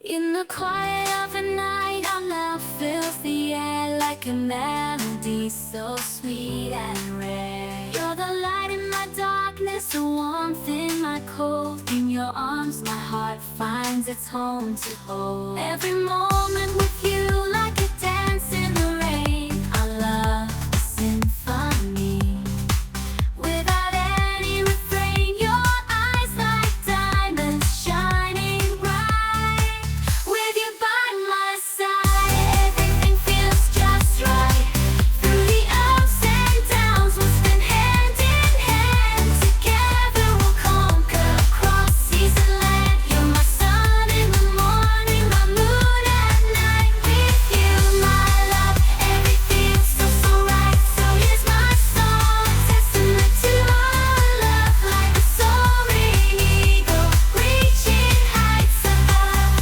In the quiet of the night, our love fills the air like a melody so sweet and rare. You're the light in my darkness, the warmth in my cold. In your arms, my heart finds its home to hold. Every moment with you, like a dance in the rain. Our love, a symphony. Without any refrain, your eyes like diamonds shining bright. With you by my side, everything feels just right. Through the ups and downs, we'll spin hand in hand. Together we'll conquer across seas and land. You're my sun in the morning, my moon at night. With you, my love, everything feels so right. So here's my song, testament to our love. Like a soaring eagle, reaching heights above.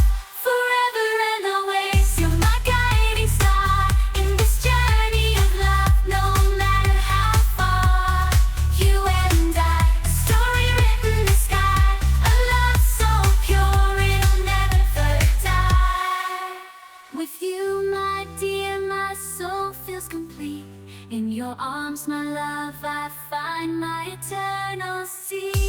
Forever and always, you're my guiding star. In this journey of love, no matter how far. You and I, a story written in the sky. A love so pure, it'll never die. With you, my dear, my soul feels complete. In your arms, my love, I find my eternal sea.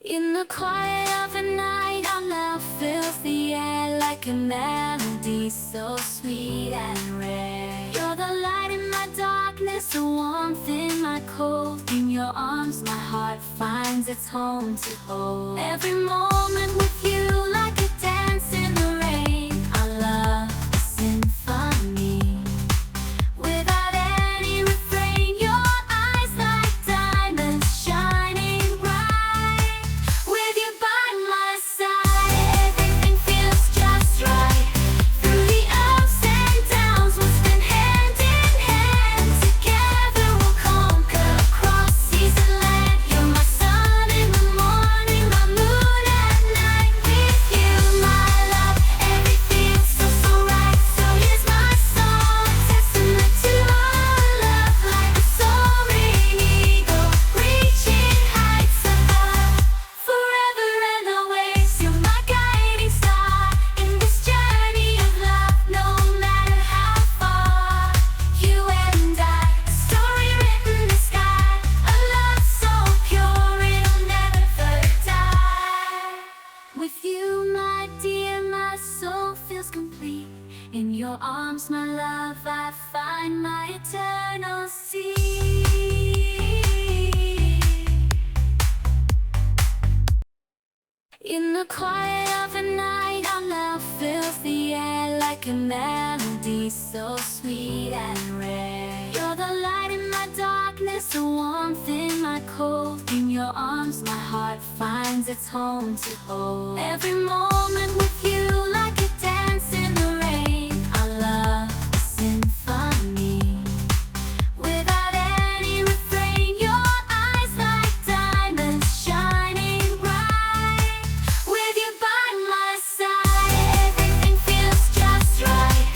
In the quiet of the night, our love fills the air like a melody so sweet and rare. You're the light in my darkness, the warmth in my cold. In your arms, my heart finds its home to hold. Every moment with you, like a dance in the rain. Our love, a symphony. Without any refrain, your eyes like diamonds shining bright. With you by my side, everything feels just right. Through the ups and downs, we'll spin hand in hand. Together we'll conquer across seas and land. You're my sun in the morning, my moon at night. With you, my love, everything feels so right. So here's my song, testament to our love. Like a soaring eagle, reaching heights above. Forever and always, you're my guiding star. In this journey of love, no matter how far. You and I, a story written in the sky. A love so pure, it'll never die. With you, my dear, my soul feels complete. In your arms, my love, I find my eternal sea. In the quiet of the night, our love fills the air like a melody so sweet and rare. You're the light in my darkness, the warmth in my cold. In your arms, my heart finds its home to hold. Every moment with you, like a dance in the rain. Our love, a symphony. Without any refrain, your eyes like diamonds shining bright. With you by my side, everything feels just right.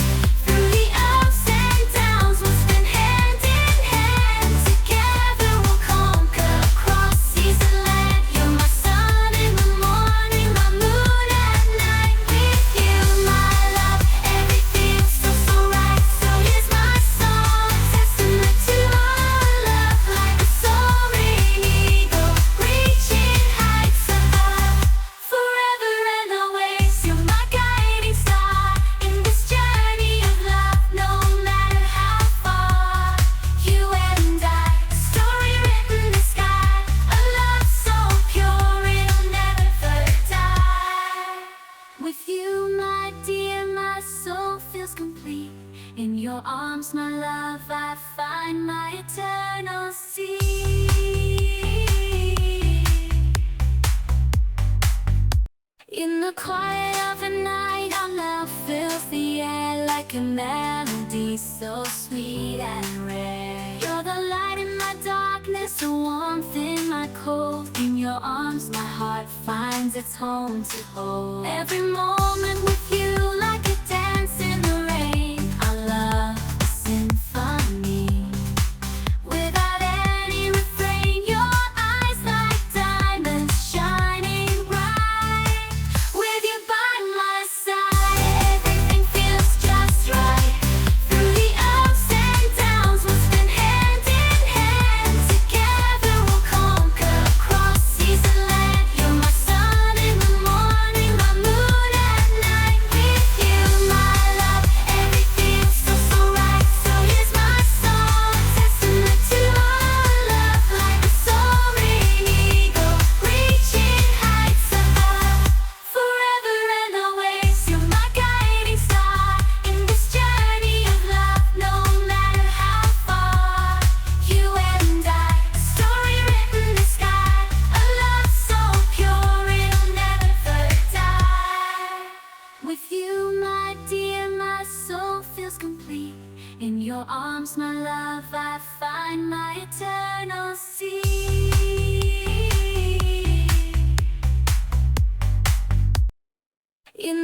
Through the ups and downs, we'll spin hand in hand. Together we'll conquer across seas and land. You're my sun in the morning, my moon at night. With you, my love, everything feels so right. So here's my song, testament to our love. Like a soaring eagle, reaching heights above. Forever and always, you're my guiding star. In this journey of love, no matter how far. You and I, a story written in the sky. A love so pure, it'll never die. With you, my dear, my soul feels complete. In your arms, my love, I find my eternal sea. In the quiet of the night, our love fills the air like a melody so sweet and rare. You're the light in my darkness, the warmth in my cold. In your arms, my heart finds its home to hold. Every moment with you, like a dance in the rain. Our love, a symphony. Without any refrain, your eyes like diamonds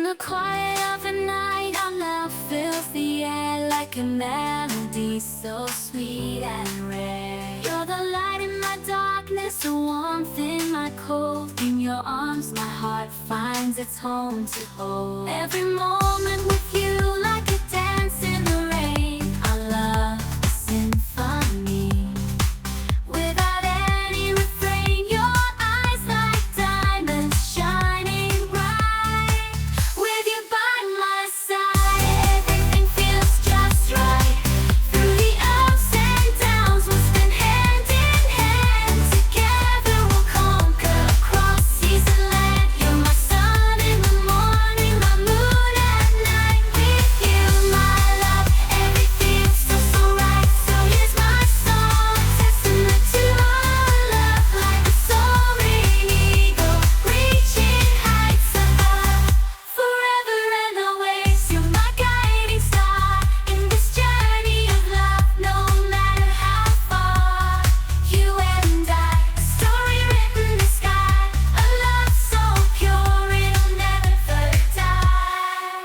the quiet of the night, our love fills the air like a melody so sweet and rare. You're the light in my darkness, the warmth in my cold. In your arms my heart finds its home to hold. Every moment with you like a dance in the rain. Our love a symphony without any refrain. Your eyes like diamonds shining bright. With you by my side, everything feels just right. Through the ups and downs, we'll spend hand in hand. Together we'll conquer across seas and land. You're my sun in the morning, my moon at night. With you, my love, everything feels so right. So here's my song, testament to our love. Like a soaring eagle, reaching heights above. Forever and always, you're my guiding star in this journey of love. No matter how far, you and I, a story written in the sky. A love so pure it'll never die.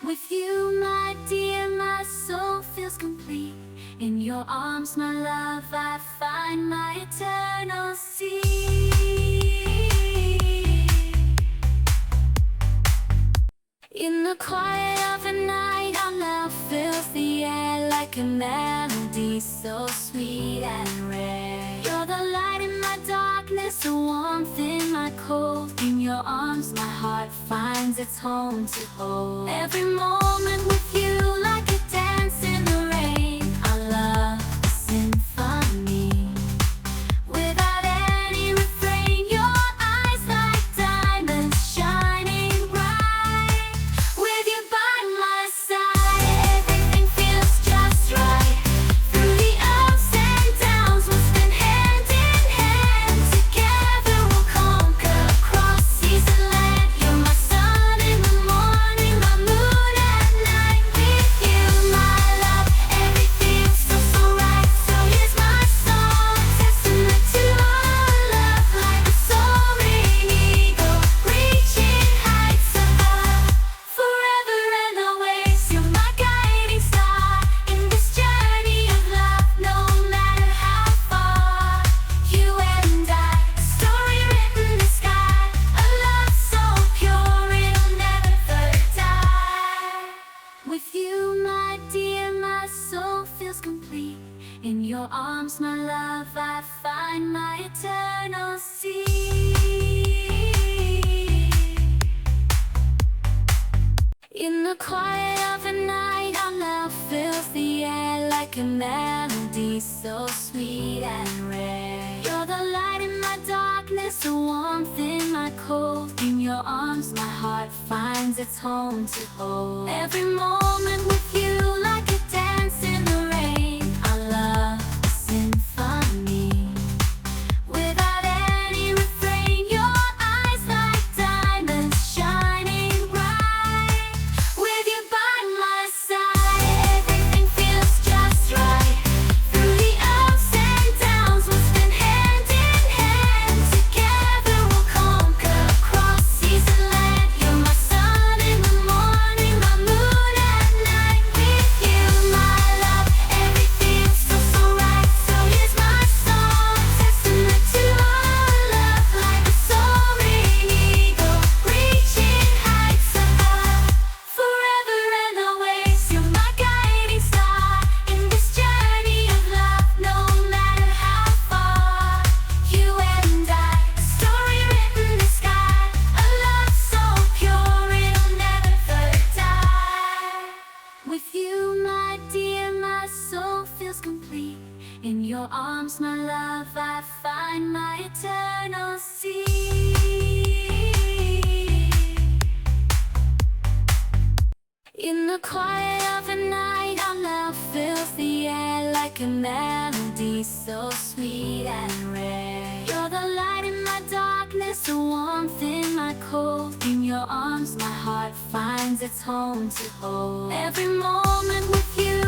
With you, my dear, my soul feels complete. In your arms, my love, I find my eternal sea. In the quiet of the night, our love fills the air like a melody so sweet and rare. You're the light in my darkness, the warmth in my cold. In your arms, my heart finds its home to hold. Every moment with you like a dance in the rain. Our love a symphony without any refrain. Your eyes like diamonds shining bright. With you by my side, everything feels just right. Through the ups and downs, we'll spend hand in hand. Together we'll conquer across seas and land. You're my sun in the morning, my moon at night. With you, my love, everything feels so right. So here's my song, testament to our love. Like a soaring eagle, reaching heights above. Forever and always, you're my guiding star in this journey of love. No matter how far, you and I, a story written in the sky. A love so pure it'll never die. With you, my dear, my soul feels complete. In your arms, my love, I find my eternal sea. In the quiet of the night, our love fills the air like a melody so sweet and rare. You're the light in my darkness, the warmth in my cold. In your arms, my heart finds its home to hold. Every moment with you like a dance in the rain. Our love a symphony without any refrain. Your eyes like diamonds shining bright. With you by my side, everything feels just right. Through the ups and downs, we'll spend hand in hand. Together we'll conquer across seas and land. You're my sun in the morning, my moon at night. With you, my love, everything feels so right. So here's my song, testament to our love. Like a soaring eagle, reaching heights above. Forever and always, you're my guiding star in this journey of love. No matter how far, you and I, a story written in the sky. A love so pure it'll never die. With you, my dear, my soul feels complete. In your arms, my love, I find my eternal sea. In the quiet of the night, our love fills the air like a melody so sweet and rare. You're the light in my darkness, the warmth in my cold. In your arms, my heart finds its home to hold. Every moment with you